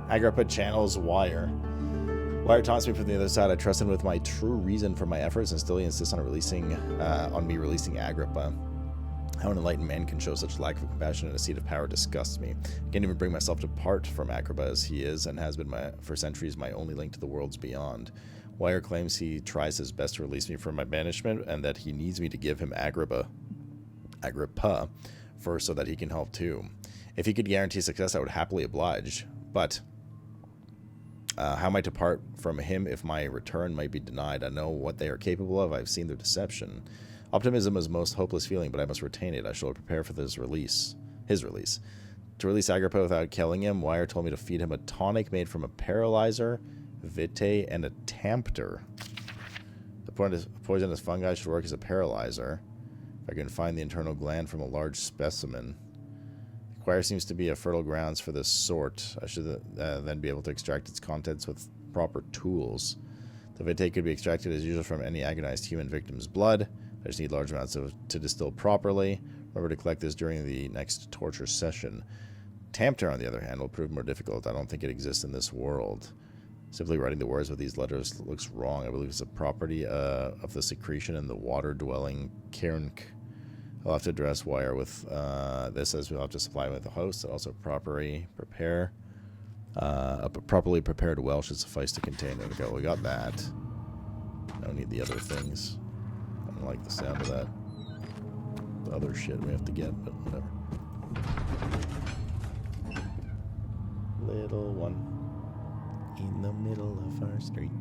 Agrippa channels Wire. Wire taunts me from the other side. I trust him with my true reason for my efforts and still he insists on me releasing Agrippa. How an enlightened man can show such lack of compassion in a seat of power disgusts me. I can't even bring myself to part from Agrippa as he is and has been for centuries my only link to the worlds beyond. Wire claims he tries his best to release me from my banishment and that he needs me to give him Agrippa first so that he can help too. If he could guarantee success, I would happily oblige. But how am I to part from him if my return might be denied? I know what they are capable of. I've seen their deception. Optimism is a most hopeless feeling, but I must retain it. I shall prepare for his release. To release Agrippa without killing him, Wire told me to feed him a tonic made from a paralyzer, vitae, and a tempter. The poisonous fungi should work as a paralyzer. If I can find the internal gland from a large specimen. The choir seems to be a fertile grounds for this sort. I should then be able to extract its contents with proper tools. The vitae could be extracted as usual from any agonized human victim's blood. I just need large amounts to distill properly. Remember to collect this during the next torture session. Tempter, on the other hand, will prove more difficult. I don't think it exists in this world. Simply writing the words with these letters looks wrong. I believe it's a property of the secretion in the water-dwelling Kernk. I'll have to address Wire with this as we'll have to supply with a host. And also properly prepare. A properly prepared well should suffice to contain. There we go. We got that. Don't need the other things. I don't like the sound of that. The other shit we have to get, but whatever. Little one in the middle of our street.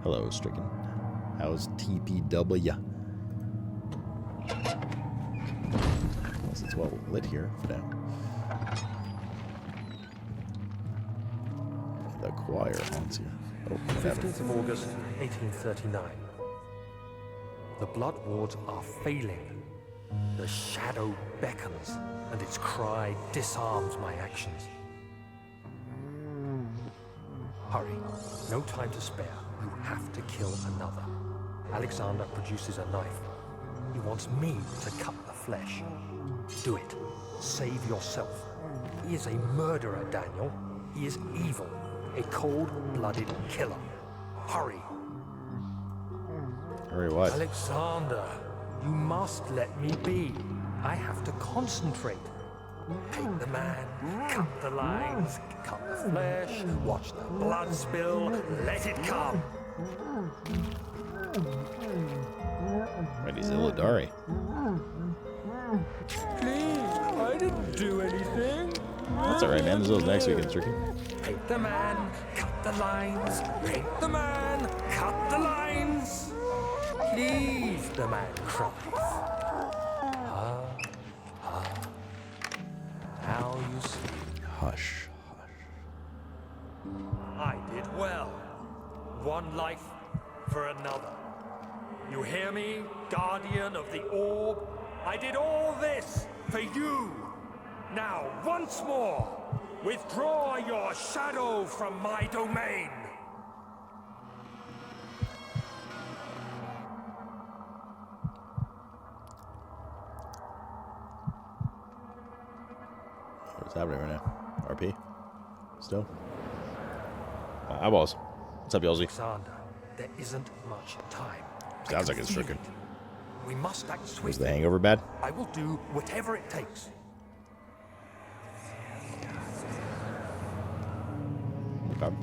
Hello, Stricken. How's TPW? Unless it's well lit here for now. The choir haunts you. Oh, 15th of August, 1839. The blood wards are failing. The shadow beckons, and its cry disarms my actions. Hurry. No time to spare. You have to kill another. Alexander produces a knife. He wants me to cut the flesh. Do it. Save yourself. He is a murderer, Daniel. He is evil. A cold-blooded killer. Hurry. Hurry what? Alexander, you must let me be. I have to concentrate. Take the man, cut the lines, cut the flesh, watch the blood spill, let it come. Right, he's Illidari. Please, I didn't do anything. That's alright, man. There's those next weekend, Stricken. Paint the man, cut the lines. Paint the man, cut the lines. Please, the man cries. Now you see. Hush, hush. I did well. One life for another. You hear me, guardian of the orb? I did all this for you. Now, once more, withdraw your shadow from my domain. What's happening right now? RP? Still? Eyeballs. What's up, Yelzy? Alexander, there isn't much time. Sounds like it's stricken. We must act swiftly. Was the hangover bad? I will do whatever it takes. Okay.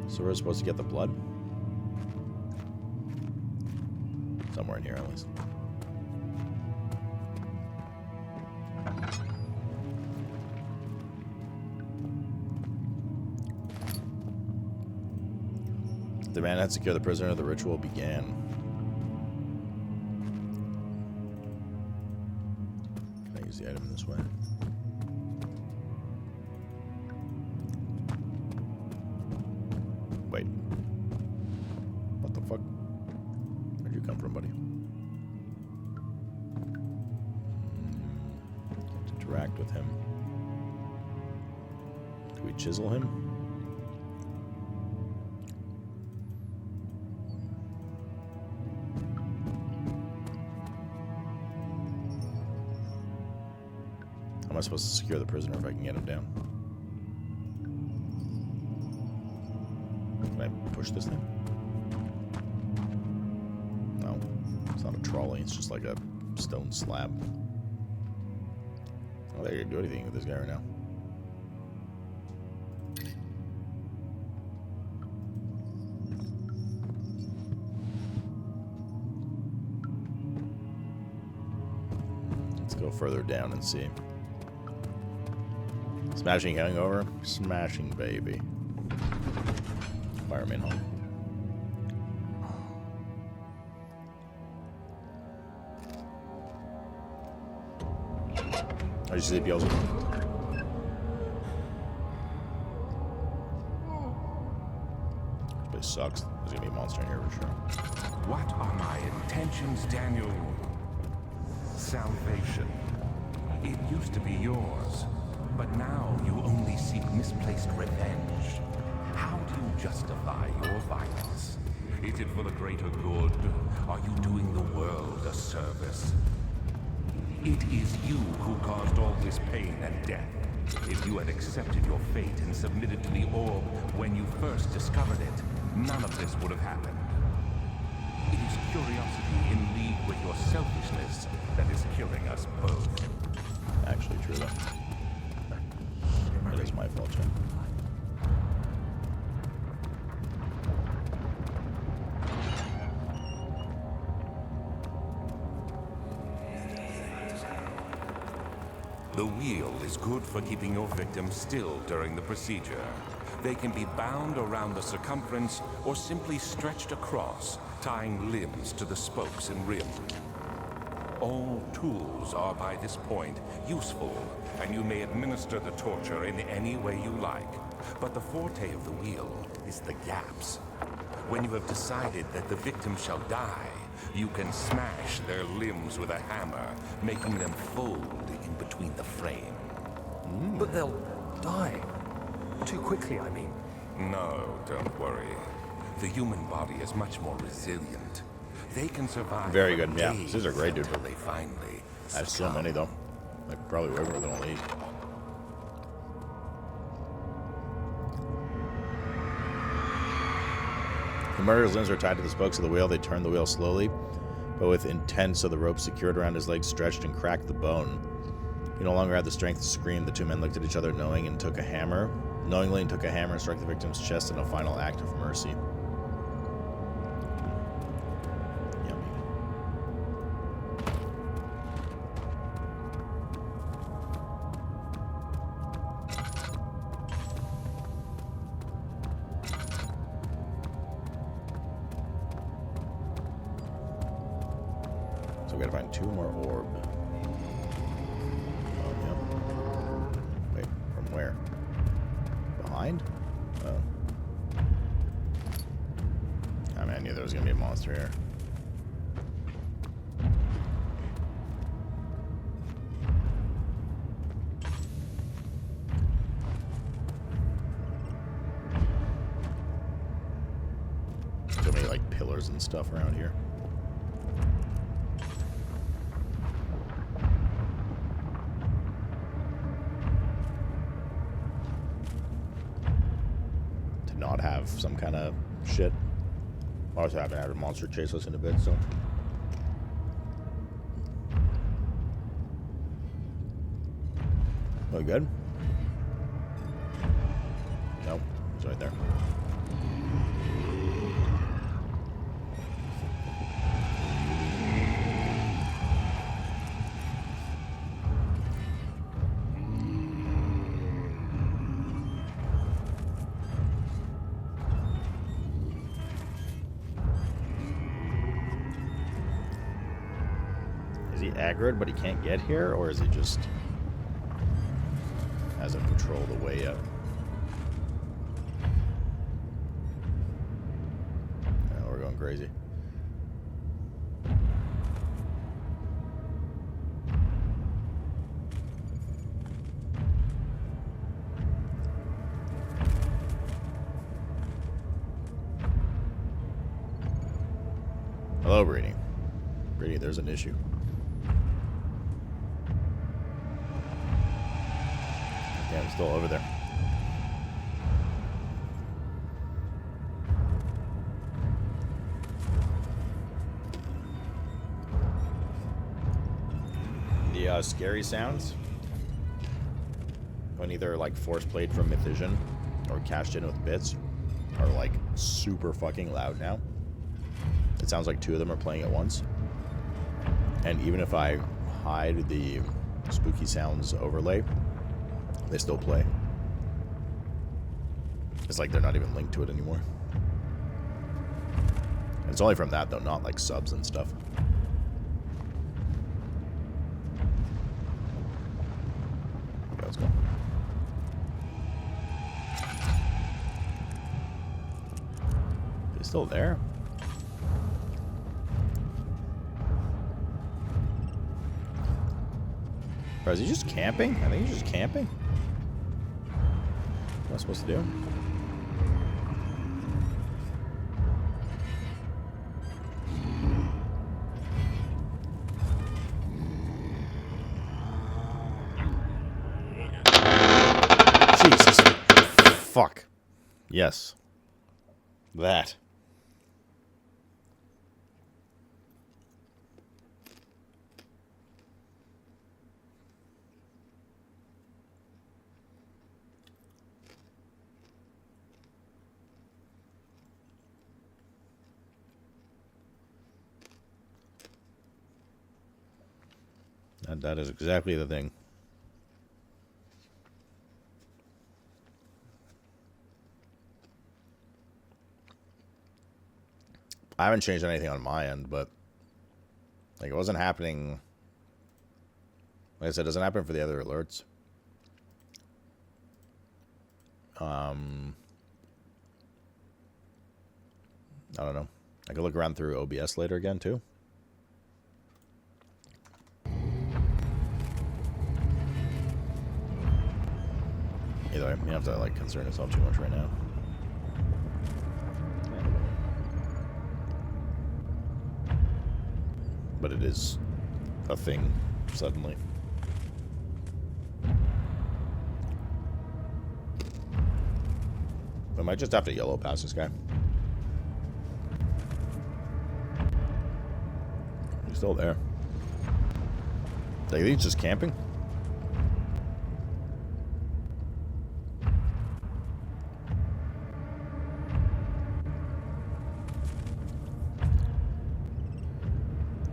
So we're supposed to get the blood? Somewhere in here, at least. The man had secured the prisoner. The ritual began. Can I use the item this way? Wait. What the fuck? Where'd you come from, buddy? Can't interact with him. Do we chisel him? How am I supposed to secure the prisoner if I can get him down? push this thing? No, it's not a trolley. It's just like a stone slab. I don't think I can do anything with this guy right now. Let's go further down and see. Smashing hangover? Smashing baby. Fireman home. I just sleep yells. This place sucks. There's gonna be a monster in here for sure. What are my intentions, Daniel? Salvation. It used to be yours, but now you only seek misplaced revenge. How do you justify your violence? Is it for the greater good? Are you doing the world a service? It is you who caused all this pain and death. If you had accepted your fate and submitted to the orb when you first discovered it, none of this would have happened. It is curiosity in league with your selfishness that is killing us both. Actually true though. It is my fault, Jim. The wheel is good for keeping your victims still during the procedure. They can be bound around the circumference or simply stretched across, tying limbs to the spokes and rim. All tools are by this point useful, and you may administer the torture in any way you like. But the forte of the wheel is the gaps. When you have decided that the victim shall die, you can smash their limbs with a hammer, making them fold in between the frame. But they'll die. Too quickly, I mean. No, don't worry. The human body is much more resilient. They can survive. Very for good. Yeah, days these are great, dude. until they finally I have so succumb. many though. Like probably way more than I'll need. The murderer's limbs are tied to the spokes of the wheel. They turn the wheel slowly, but with intent, so the rope secured around his legs stretched and cracked the bone. He no longer had the strength to scream. The two men looked at each other knowingly and took a hammer and struck the victim's chest in a final act of mercy. Yummy. So we gotta find 2 more orb. Oh, yep. Wait, from where? Behind? Oh. I mean, I knew there was gonna be a monster here. So many like pillars and stuff around here. To not have some kind of shit. I was happy to have a monster chase us in a bit, so. We good? Nope, it's right there. Is he aggroed but he can't get here, or is he just has him control the way up? Yeah, we're going crazy. Hello, Brady. Brady, there's an issue. Yeah, I'm still over there. scary sounds, when either like force played from Mythision or cashed in with bits, are like super fucking loud now. It sounds like two of them are playing at once. And even if I hide the spooky sounds overlay, they still play. It's like they're not even linked to it anymore. And it's only from that though, not like subs and stuff. Okay, let's go. He's still there? Bro, is he just camping? I think he's just camping. What am I supposed to do? Jesus. Fuck. Yes. That. That is exactly the thing. I haven't changed anything on my end, but like it wasn't happening. Like I said, it doesn't happen for the other alerts. I don't know. I could look around through OBS later again too. Either way, you don't have to like concern yourself too much right now. But it is a thing suddenly. I might just have to yellow pass this guy. He's still there. Like, he's just camping.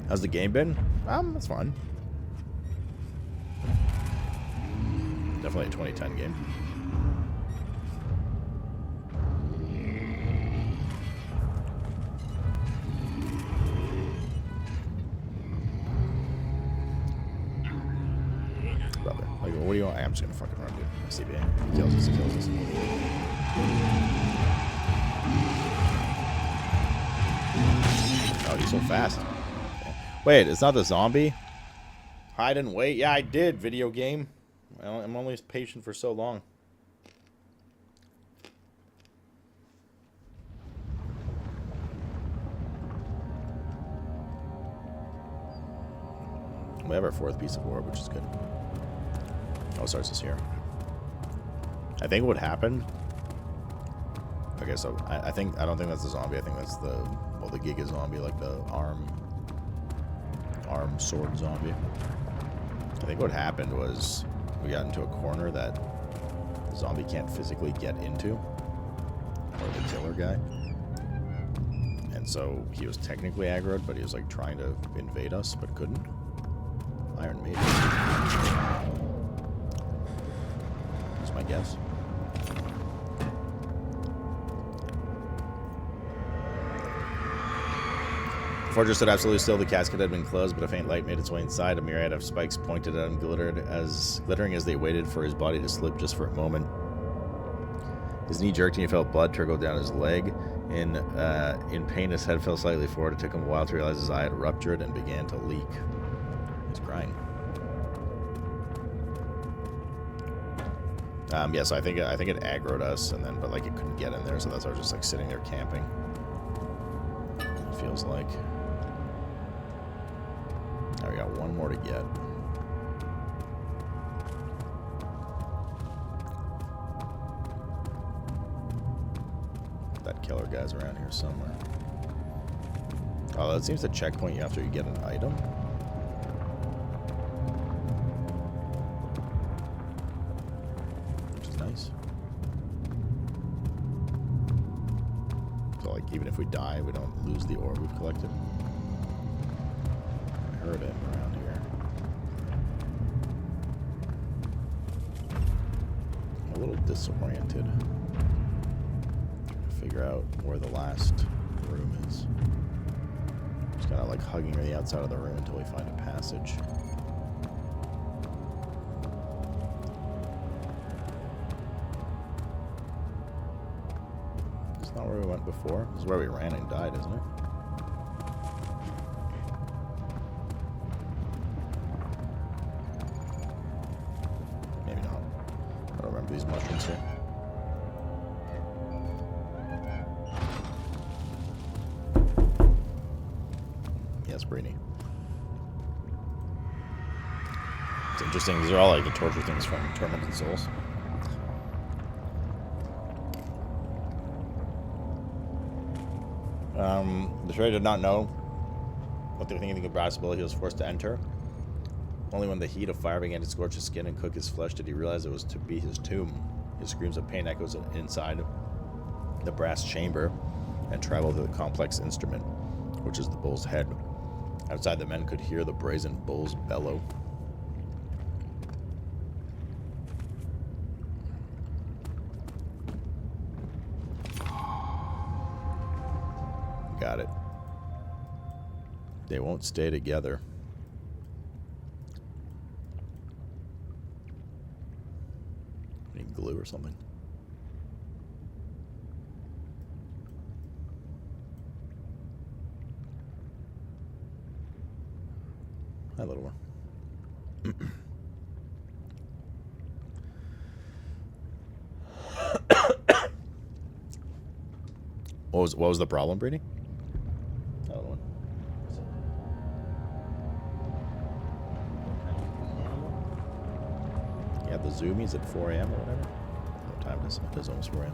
How's the game been? It's fun. Definitely a 2010 game. Brother, like, what do you want? I'm just gonna fucking run, dude. CBA. He kills us, he kills us. Oh, he's so fast. Wait, it's not the zombie? Hide and wait? Yeah, I did, video game. I'm only patient for so long. We have our fourth piece of orb, which is good. Oh, it starts this here. I think what happened... Okay, so I don't think that's the zombie. I think that's the... Well, the Giga zombie, like the arm sword zombie. I think what happened was we got into a corner that the zombie can't physically get into, or the killer guy. And so he was technically aggroed, but he was like trying to invade us, but couldn't. Iron Maiden. That's my guess. The fortress stood absolutely still. The casket had been closed, but a faint light made its way inside. A myriad of spikes pointed at him, glittering as they waited for his body to slip just for a moment. His knee jerked and he felt blood trickle down his leg. In pain, his head fell slightly forward. It took him a while to realize his eye had ruptured and began to leak. He's crying. Yeah, so I think it aggroed us, and then but like it couldn't get in there, so that's why I was just like sitting there camping. It feels like. Now we got one more to get. That killer guy's around here somewhere. Oh, that seems to checkpoint you after you get an item. even if we die, we don't lose the orb we've collected. I heard it around here. I'm a little disoriented. Trying to figure out where the last room is. Just kind of like hugging the outside of the room until we find a passage. It's not where we went before. This is where we ran and died, isn't it? Maybe not. I don't remember these mushrooms here. Yes, Brainy. It's interesting. These are all like the torture things from Tormented Souls. The trader did not know what they were thinking of the possibility he was forced to enter. Only when the heat of fire began to scorch his skin and cook his flesh did he realize it was to be his tomb. His screams of pain echoes inside the brass chamber and traveled to the complex instrument, which is the bull's head. Outside, the men could hear the brazen bull's bellow. Got it. They won't stay together. Need glue or something? Hi, little one. What was the problem, Brady? Another one. Yeah, the Zoomies at 4 a.m. or whatever. What time is it? It is almost 4 a.m.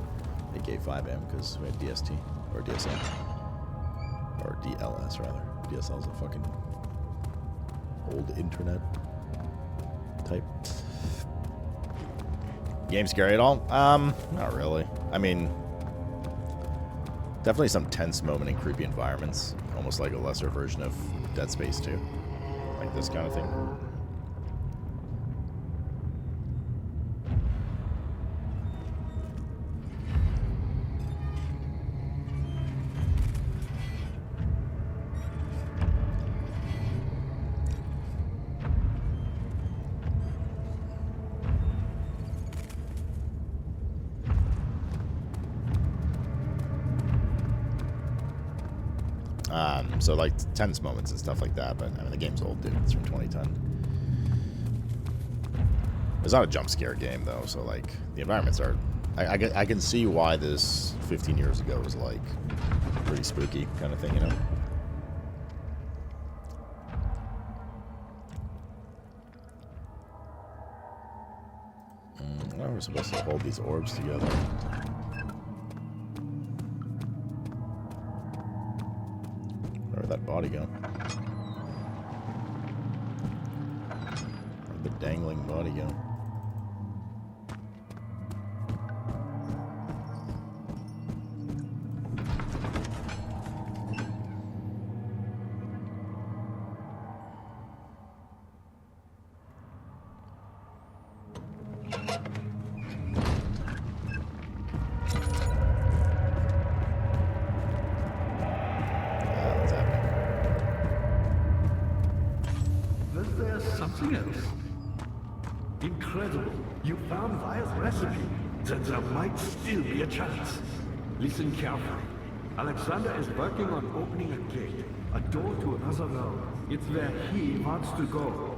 They gave 5 a.m. because we had DST. Or DSL. Or DLS, rather. DSL is a fucking old internet type. Game scary at all? Not really. I mean, definitely some tense moment in creepy environments. Almost like a lesser version of Dead Space 2. Like this kind of thing. So like tense moments and stuff like that, but I mean the game's old, dude. It's from 2010. It's not a jump scare game though, so like the environments are. I can see why this 15 years ago was like pretty spooky kind of thing, you know. Now we're supposed to hold these orbs together. Where'd that body go? Where'd the dangling body go? Something else. Incredible. You found Vire's recipe. Then there might still be a chance. Listen carefully. Alexander is working on opening a gate, a door to another realm. It's where he wants to go.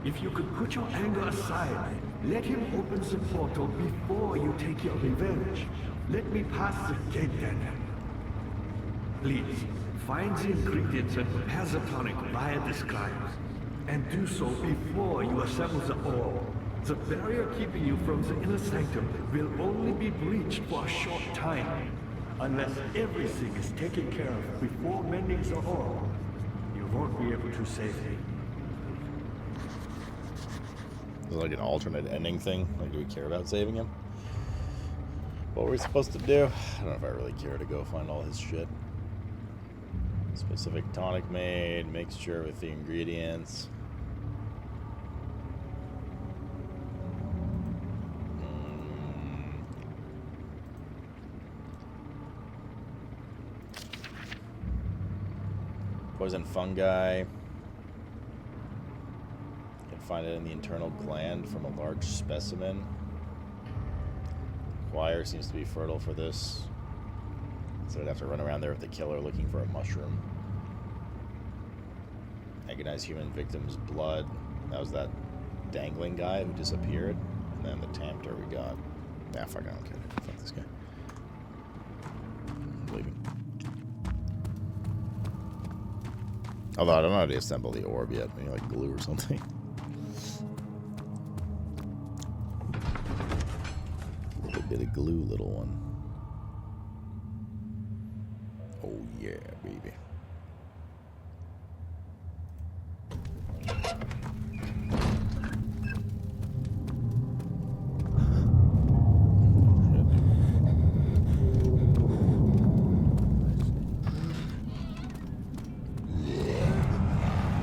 If you could put your anger aside, let him open the portal before you take your revenge. Let me pass the gate then. Please, find the ingredients and prepare the tonic Vire describes. And do so before you assemble the orb. The barrier keeping you from the inner sanctum will only be breached for a short time. Unless everything is taken care of before mending the orb, you won't be able to save me. Is it like an alternate ending thing? Like, do we care about saving him? What were we supposed to do? I don't know if I really care to go find all his shit. Specific tonic made, mixture with the ingredients. Poison fungi. You can find it in the internal gland from a large specimen. Wire seems to be fertile for this. So I'd have to run around there with the killer looking for a mushroom. Agonized human victim's blood. That was that dangling guy who disappeared. And then the Tempter we got. Nah, fuck, I don't care. Fuck this guy. I'm leaving. Although I don't know how to assemble the orb yet. Maybe like glue or something. A bit of glue, little one. Oh yeah, baby.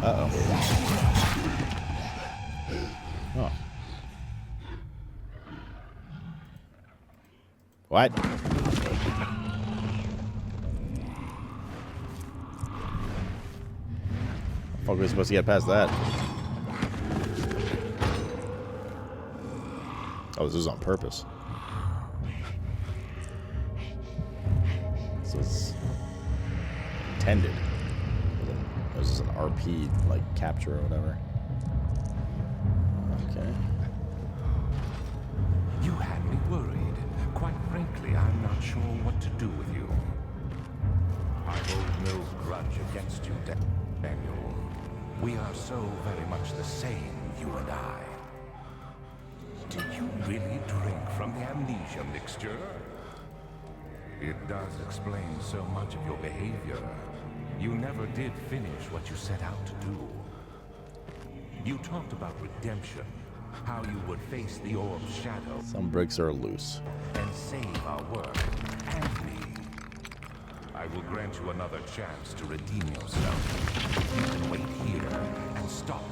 Uh-oh. Oh. What? How are we supposed to get past that? Oh, this is on purpose. So it's intended. This is an RP, like, capture or whatever. Okay. You had me worried. Quite frankly, I'm not sure what to do with you. I hold no grudge against you, Daniel. We are so very much the same, you and I. Do you really drink from the amnesia mixture? It does explain so much of your behavior. You never did finish what you set out to do. You talked about redemption, how you would face the orb's shadow. Some bricks are loose. And save our work, and me. I will grant you another chance to redeem yourself. You can wait here and stop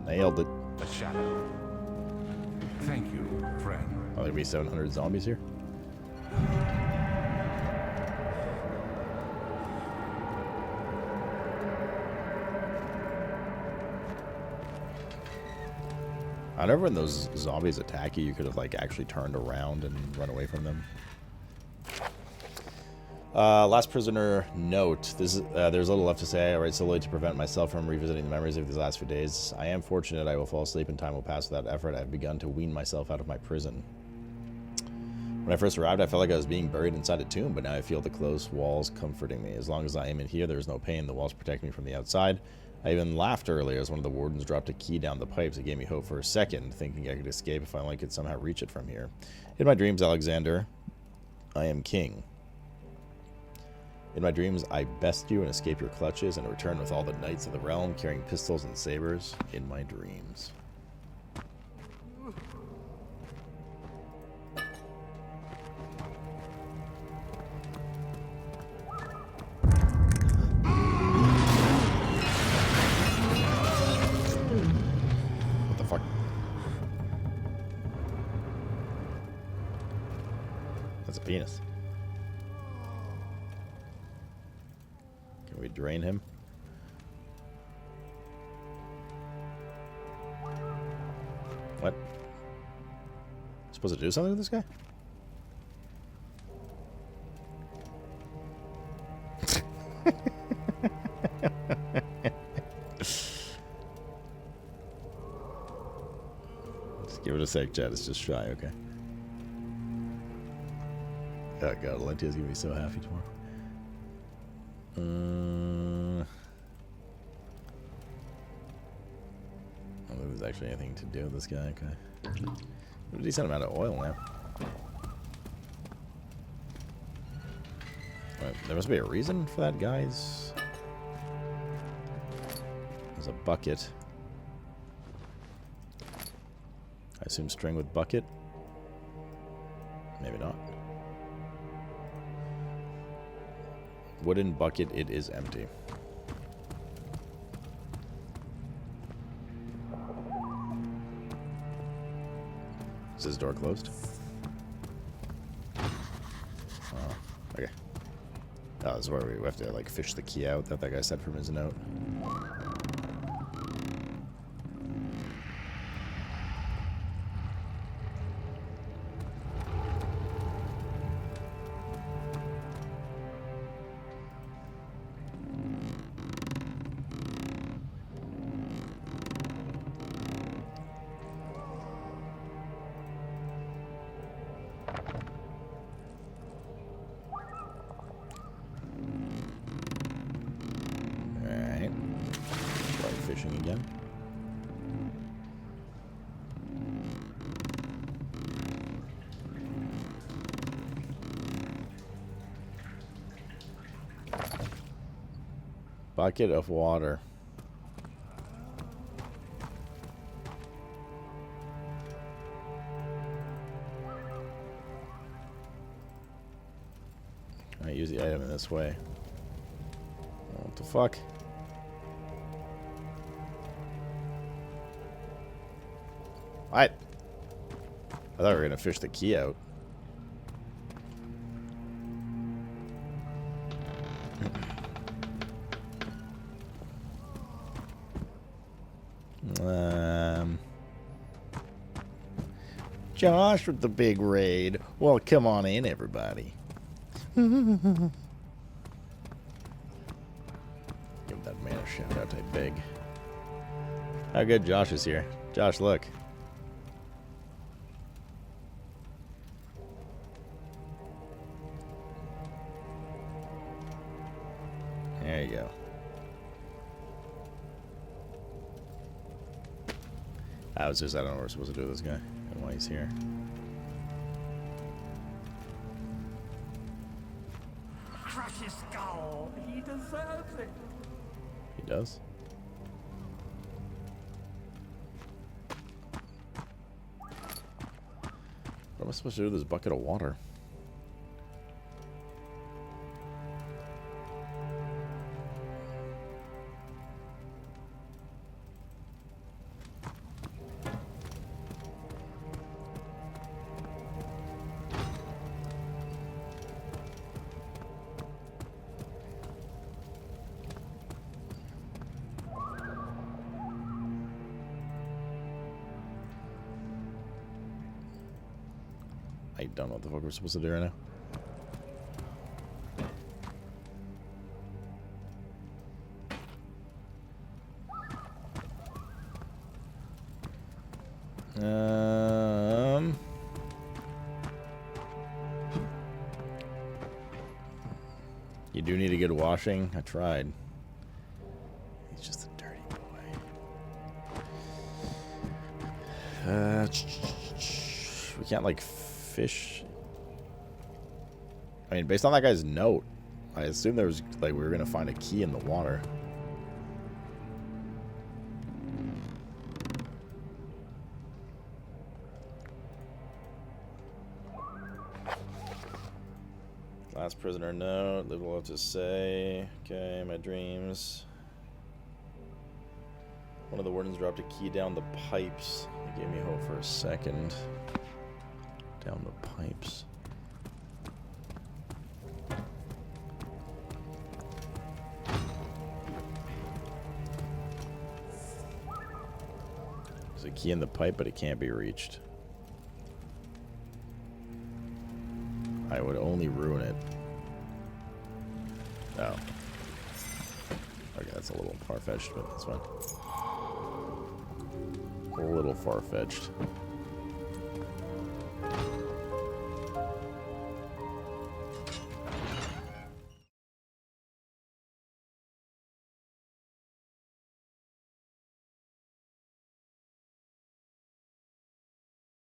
Nailed it. the shadow. Thank you, friend. Oh, there'll be 700 zombies here? I wonder when those zombies attack you, you could have like actually turned around and run away from them. Last prisoner note. There's little left to say. I write solely to prevent myself from revisiting the memories of these last few days. I am fortunate I will fall asleep and time will pass without effort. I have begun to wean myself out of my prison. When I first arrived, I felt like I was being buried inside a tomb, but now I feel the close walls comforting me. As long as I am in here, there is no pain. The walls protect me from the outside. I even laughed earlier as one of the wardens dropped a key down the pipes. It gave me hope for a second, thinking I could escape if I only could somehow reach it from here. In my dreams, Alexander, I am king. In my dreams, I best you and escape your clutches and return with all the knights of the realm, carrying pistols and sabers in my dreams. What the fuck? That's a penis. Can we drain him? What? Supposed to do something with this guy? Just give it a sec, chat. It's just shy, okay? Oh god, Alentia's gonna be so happy tomorrow. I don't think there's actually anything to do with this guy. Okay. A decent amount of oil now. Right, there must be a reason for that, guys. There's a bucket. I assume string with bucket. Maybe not. Wooden bucket, it is empty. Is this door closed? Oh, okay. Oh, this is where we have to, like, fish the key out that guy said from his note. Fishing again. Bucket of water. I use the item in this way. What the fuck? What? I thought we were gonna fish the key out. Josh with the big raid. Well, come on in, everybody. Give that man a shout out, I beg. How good Josh is here. Josh, look. There you go. I don't know what we're supposed to do with this guy and why he's here. Crush his skull. He deserves it. He does? What am I supposed to do with this bucket of water? I don't know what the fuck we're supposed to do right now. You do need a good washing. I tried. He's just a dirty boy. We can't like fish. I mean, based on that guy's note, I assume there was like we were gonna find a key in the water. Last prisoner note. Live well to say. Okay, my dreams. One of the wardens dropped a key down the pipes. It gave me hope for a second. Down the pipes. There's a key in the pipe, but it can't be reached. I would only ruin it. Oh. Okay, that's a little far-fetched, but that's fine. A little far-fetched.